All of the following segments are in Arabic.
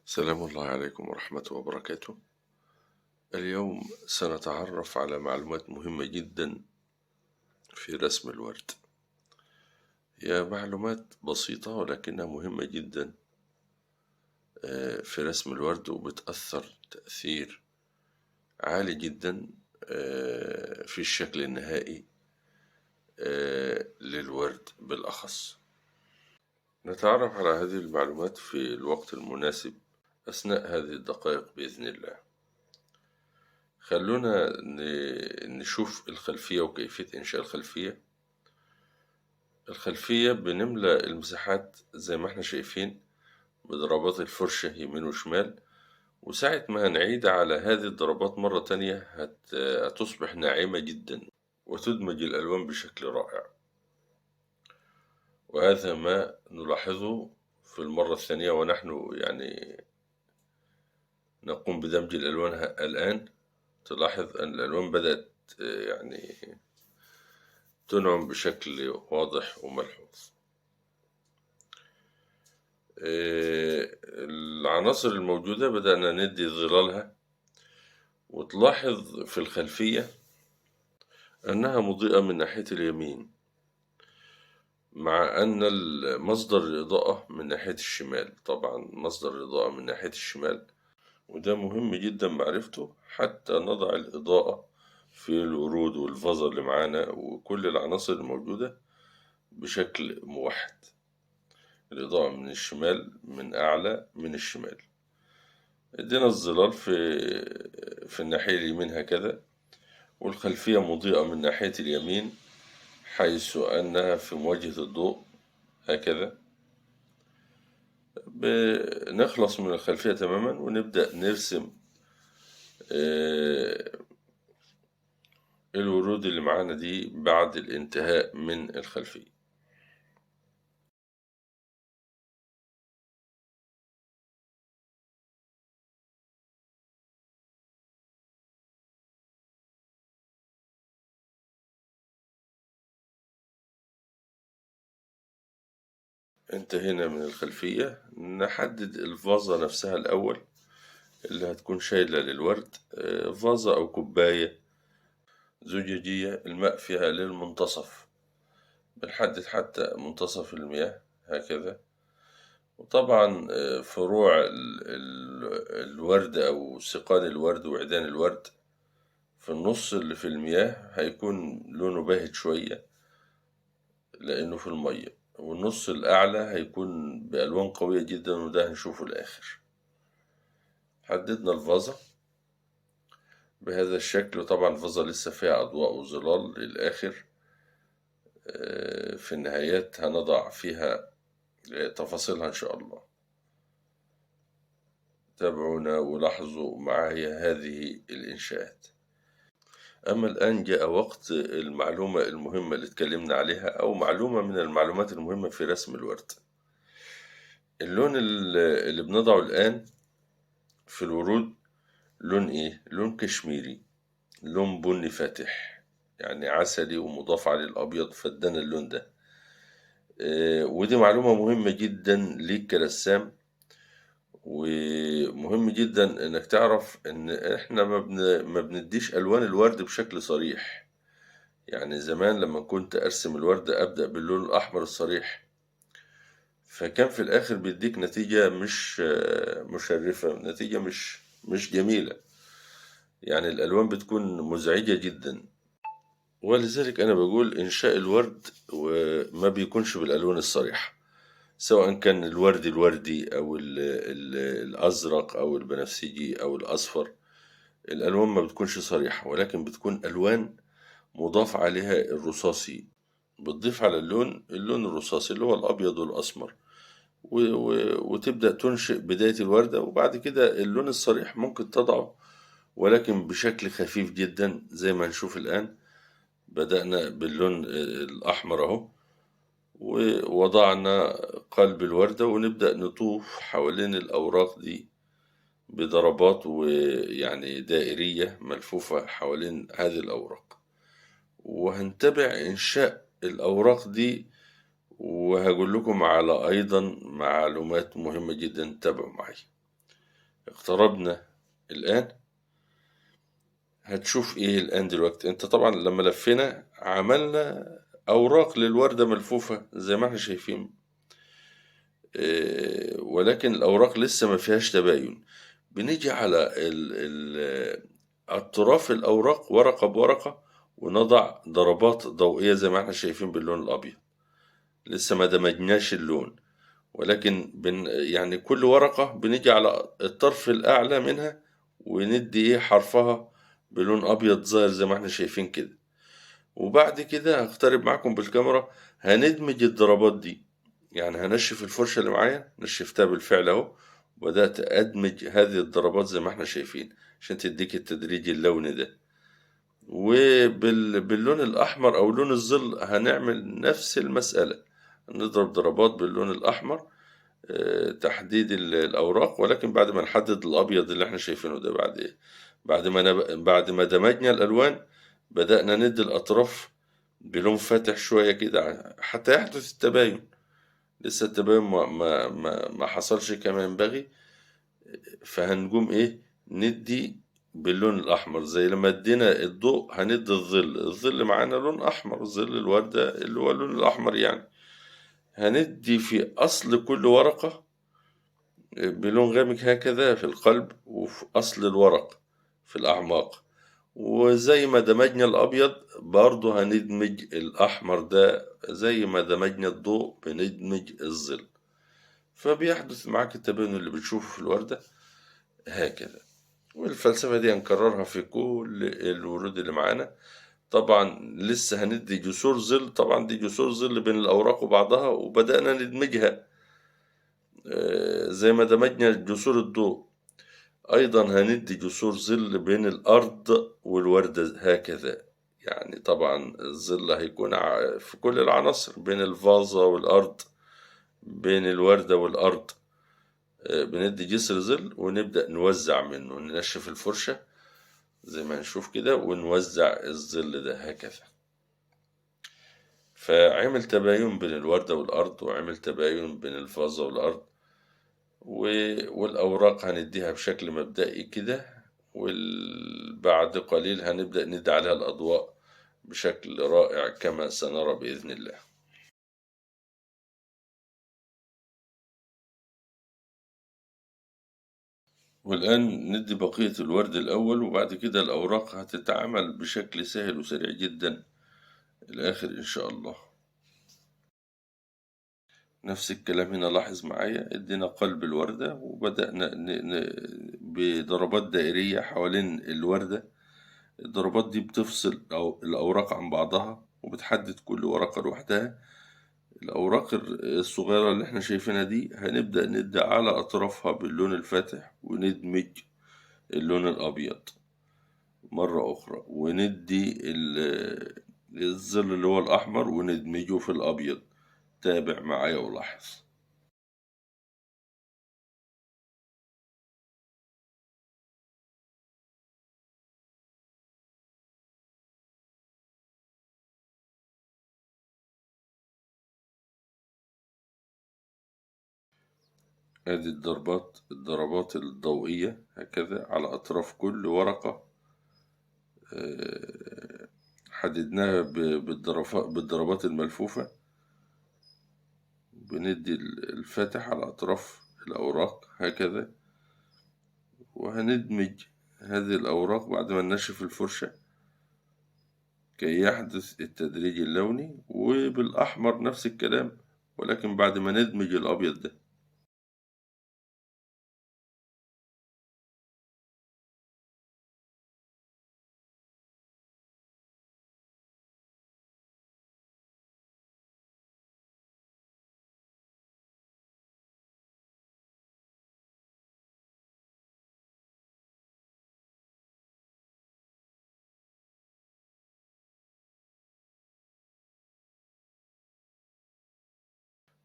سلام الله عليكم ورحمة وبركاته. اليوم سنتعرف على معلومات مهمة جدا في رسم الورد. هي معلومات بسيطة ولكنها مهمة جدا في رسم الورد، وبتأثر تأثير عالي جدا في الشكل النهائي للورد بالأخص. نتعرف على هذه المعلومات في الوقت المناسب أثناء هذه الدقائق بإذن الله. خلونا نشوف الخلفية وكيفية إنشاء الخلفية. الخلفية بنملى المساحات زي ما احنا شايفين بضربات الفرشة يمين وشمال، وساعة ما هنعيد على هذه الضربات مرة تانية هتصبح ناعمة جدا وتدمج الألوان بشكل رائع، وهذا ما نلاحظه في المرة الثانية ونحن نقوم بدمج الألوان الآن. تلاحظ أن الألوان بدأت تنعم بشكل واضح وملحوظ. العناصر الموجودة بدأنا ندي ظلالها، وتلاحظ في الخلفية أنها مضيئة من ناحية اليمين، مع أن مصدر الإضاءة من ناحية الشمال. طبعا مصدر الإضاءة من ناحية الشمال، وده مهم جدا معرفته حتى نضع الإضاءة في الورود والفازة اللي معانا وكل العناصر الموجودة بشكل موحد. الإضاءة من الشمال، من أعلى من الشمال. ادينا الظلال في الناحية اليمين هكذا، والخلفية مضيئة من ناحية اليمين حيث أنها في مواجهة الضوء هكذا. بنخلص من الخلفية تماما ونبدأ نرسم الورود اللي معانا دي بعد الانتهاء من الخلفية. انتهينا من الخلفية، نحدد الفازة نفسها الأول اللي هتكون شايلة للورد. فازة أو كوباية زجاجية الماء فيها للمنتصف، بنحدد حتى منتصف المياه هكذا. وطبعا فروع الورد أو سقان الورد وعيدان الورد في النص اللي في المياه هيكون لونه باهت شوية لأنه في المية، والنص الأعلى هيكون بألوان قوية جدا، وده هنشوفه الآخر. حددنا الفازة بهذا الشكل، وطبعا الفازة لسه فيها أضواء وظلال للآخر. في النهايات هنضع فيها تفاصيلها إن شاء الله. تابعونا ولاحظوا معايا هذه الإنشاءات. أما الآن جاء وقت المعلومة المهمة اللي اتكلمنا عليها، أو معلومة من المعلومات المهمة في رسم الورد. اللون اللي بنضعه الآن في الورود لون إيه؟ لون كشميري، لون بني فاتح، يعني عسلي ومضاف عليه الأبيض، فادانا اللون ده. ودي معلومة مهمة جدا ليك كرسام، ومهم جدا انك تعرف ان احنا ما بنديش الوان الورد بشكل صريح. يعني زمان لما كنت ارسم الورد ابدأ باللون الاحمر الصريح، فكان في الاخر بيديك نتيجة مش مشرفة، نتيجة مش جميلة، يعني الالوان بتكون مزعجة جدا. ولذلك انا بقول انشاء الورد وما بيكونش بالالوان الصريحة، سواء كان الوردي أو الأزرق أو البنفسجي أو الأصفر. الألوان ما بتكونش صريحة، ولكن بتكون ألوان مضاف عليها الرصاصي. بتضيف على اللون الرصاصي اللي هو الأبيض والأسمر، وتبدأ تنشئ بداية الوردة. وبعد كده اللون الصريح ممكن تضعه، ولكن بشكل خفيف جدا زي ما نشوف الآن. بدأنا باللون الأحمر أهو، ووضعنا قلب الوردة، ونبدأ نطوف حوالين الأوراق دي بضربات ويعني دائرية ملفوفة حوالين هذه الأوراق، وهنتبع إنشاء الأوراق دي. وهقول لكم على أيضا معلومات مهمة جدا، تابعوا معي. اقتربنا الآن. هتشوف إيه الآن دلوقتي؟ أنت طبعا لما لفينا عملنا أوراق للوردة ملفوفة زي ما احنا شايفين، ولكن الأوراق لسه ما فيهاش تباين. بنيجي على أطراف الأوراق ورقة بورقة، ونضع ضربات ضوئية زي ما احنا شايفين باللون الأبيض. لسه ما دمجناش اللون، ولكن يعني كل ورقة بنيجي على الطرف الأعلى منها وندي إيه حرفها بلون أبيض ظاهر زي ما احنا شايفين كده. وبعد كده هقترب معاكم بالكاميرا، هندمج الضربات دي. يعني هنشف الفرشة اللي معايا، نشفتها بالفعل اهو، وبدأت أدمج هذه الضربات زي ما احنا شايفين عشان تديك التدريج اللوني ده. وباللون الأحمر أو لون الظل هنعمل نفس المسألة، نضرب ضربات باللون الأحمر تحديد الأوراق، ولكن بعد ما نحدد الأبيض اللي احنا شايفينه ده. بعد ما دمجنا الألوان بدأنا ندي الأطراف بلون فاتح شوية كده حتى يحدث التباين. لسه التباين ما حصلش كما ينبغي، فهنقوم إيه ندي باللون الأحمر. زي لما ادينا الضوء هندي الظل معانا لون أحمر، ظل الوردة اللي هو اللون الأحمر يعني. هندي في أصل كل ورقة بلون غامق هكذا في القلب، وفي أصل الورق في الأعماق. وزي ما دمجنا الأبيض برضه هندمج الأحمر ده، زي ما دمجنا الضوء بندمج الظل، فبيحدث معاك التباين اللي بتشوفه في الوردة هكذا. والفلسفة دي هنكررها في كل الورود اللي معانا. طبعا لسه هندي جسور ظل، طبعا دي جسور ظل بين الأوراق وبعضها وبدأنا ندمجها زي ما دمجنا جسور الضوء. أيضا هندي جسور ظل بين الأرض والوردة هكذا. يعني طبعا الظل هيكون في كل العناصر، بين الفازة والأرض، بين الوردة والأرض. بندي جسر ظل ونبدأ نوزع منه، ننشف الفرشة زي ما نشوف كده ونوزع الظل ده هكذا. فعمل تباين بين الوردة والأرض، وعمل تباين بين الفازة والأرض. والأوراق هنديها بشكل مبدئي كده، وبعد قليل هنبدأ ندي عليها الأضواء بشكل رائع كما سنرى بإذن الله. والآن ندي بقية الورد الأول، وبعد كده الأوراق هتتعامل بشكل سهل وسريع جدا الآخر إن شاء الله. نفس الكلام هنا، لاحظ معايا ادينا قلب الوردة وبدأنا بضربات دائرية حوالين الوردة. الضربات دي بتفصل أو الأوراق عن بعضها وبتحدد كل ورقة لوحدها. الأوراق الصغيرة اللي احنا شايفينها دي هنبدأ ندي على أطرافها باللون الفاتح وندمج اللون الأبيض مرة أخرى، وندي الظل اللي هو الأحمر وندمجه في الأبيض. تابع معايا ولاحظ. ادي الضربات الضوئية هكذا على أطراف كل ورقة. حددناها بالضربات الملفوفة. بندي الفاتح على أطراف الأوراق هكذا، وهندمج هذه الأوراق بعد ما ننشف الفرشة كي يحدث التدريج اللوني. وبالأحمر نفس الكلام، ولكن بعد ما ندمج الأبيض ده.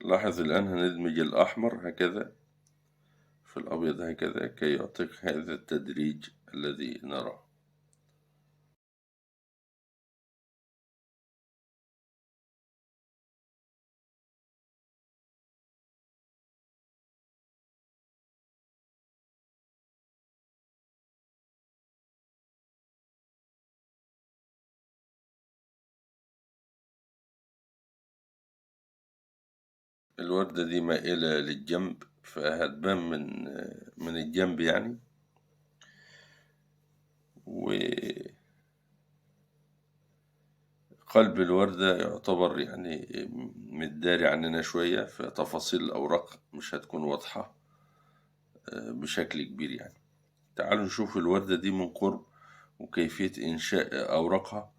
لاحظ الآن هندمج الأحمر هكذا في الأبيض هكذا كي يعطيك هذا التدريج الذي نراه. الوردة دي مائلة للجنب، فهتبان من الجنب يعني. وقلب الوردة يعتبر يعني متداري عننا شوية، فتفاصيل الأوراق مش هتكون واضحة بشكل كبير يعني. تعالوا نشوف الوردة دي من قرب وكيفية إنشاء أوراقها.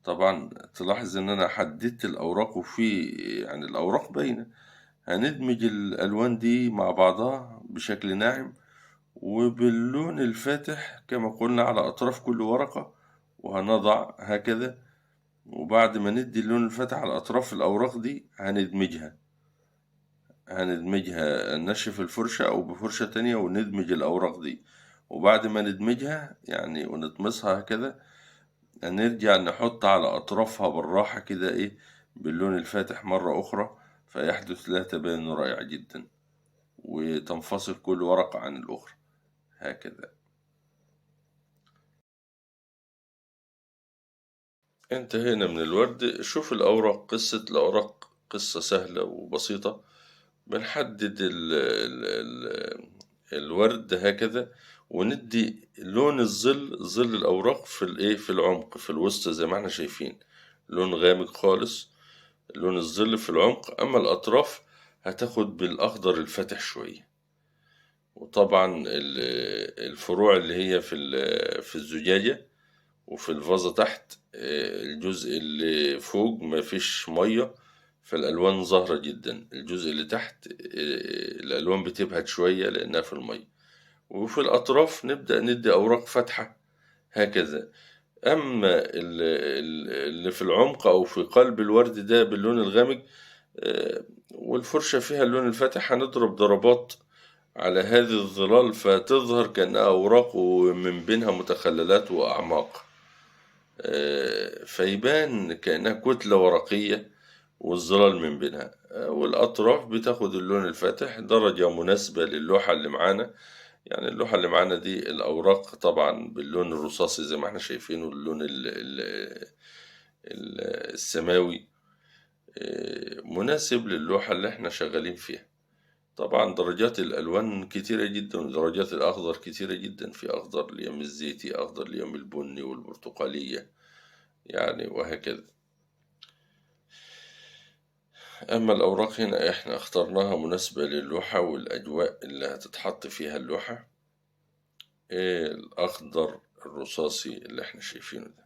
طبعا تلاحظ إن أنا حددت الأوراق، وفي يعني الأوراق باينة. هندمج الألوان دي مع بعضها بشكل ناعم وباللون الفاتح كما قلنا على أطراف كل ورقة، وهنضع هكذا. وبعد ما ندي اللون الفاتح على أطراف الأوراق دي هندمجها نشف الفرشة أو بفرشة تانية وندمج الأوراق دي. وبعد ما ندمجها يعني ونطمسها هكذا، هنرجع نحط على أطرافها بالراحة كده باللون الفاتح مرة أخرى، فيحدث لها تباين رائع جدا، وتنفصل كل ورقة عن الأخرى هكذا. انتهينا من الورد. شوف الأوراق، قصة الأوراق قصة سهلة وبسيطة. بنحدد الورد هكذا، وندي لون ظل الأوراق في العمق في الوسط زي ما احنا شايفين، لون غامق خالص لون الظل في العمق. أما الأطراف هتاخد بالأخضر الفاتح شوية. وطبعا الفروع اللي هي في الزجاجة وفي الفازة تحت، الجزء اللي فوق مفيش مية، فالألوان ظاهرة جدا. الجزء اللي تحت الألوان بتبهت شوية لأنها في المية. وفي الأطراف نبدأ ندي أوراق فاتحة هكذا. أما اللي في العمق أو في قلب الورد ده باللون الغامق، والفرشة فيها اللون الفاتح، هنضرب ضربات على هذه الظلال فتظهر كأنها أوراق ومن بينها متخللات وأعماق، فيبان كأنها كتلة ورقية والظلال من بينها. والأطراف بتاخد اللون الفاتح درجة مناسبة للوحة اللي معانا. يعني اللوحة اللي معانا دي الأوراق طبعا باللون الرصاصي زي ما احنا شايفينه، اللون السماوي، مناسب للوحة اللي احنا شغالين فيها. طبعا درجات الألوان كتيرة جدا، ودرجات الأخضر كتيرة جدا. في أخضر اليوم الزيتي، أخضر اليوم البني والبرتقالية يعني، وهكذا. أما الأوراق هنا إحنا اخترناها مناسبة للوحة والأجواء اللي هتتحط فيها اللوحة. الأخضر الرصاصي اللي إحنا شايفينه ده.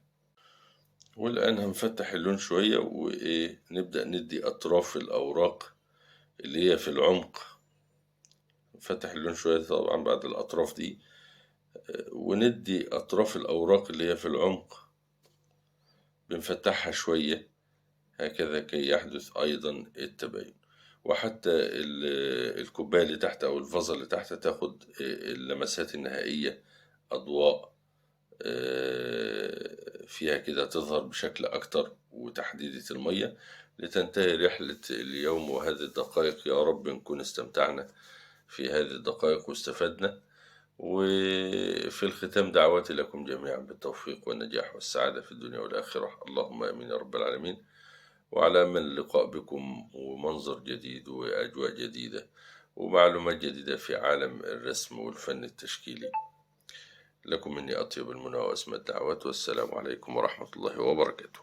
والآن هنفتح اللون شوية ونبدأ ندي أطراف الأوراق اللي هي في العمق. نفتح اللون شوية طبعا بعد الأطراف دي، وندي أطراف الأوراق اللي هي في العمق بنفتحها شوية هكذا كي يحدث أيضا التباين. وحتى الكوباية اللي تحت أو الفازة اللي تحت تاخد اللمسات النهائية، أضواء فيها كده تظهر بشكل أكتر، وتحديدة المية، لتنتهي رحلة اليوم وهذه الدقائق. يا رب نكون استمتعنا في هذه الدقائق واستفدنا. وفي الختام دعواتي لكم جميعا بالتوفيق والنجاح والسعادة في الدنيا والآخرة. اللهم آمين يا رب العالمين. وعلى أمل اللقاء بكم ومنظر جديد وأجواء جديدة ومعلومات جديدة في عالم الرسم والفن التشكيلي. لكم مني أطيب المنى وأسمى الدعوات، والسلام عليكم ورحمة الله وبركاته.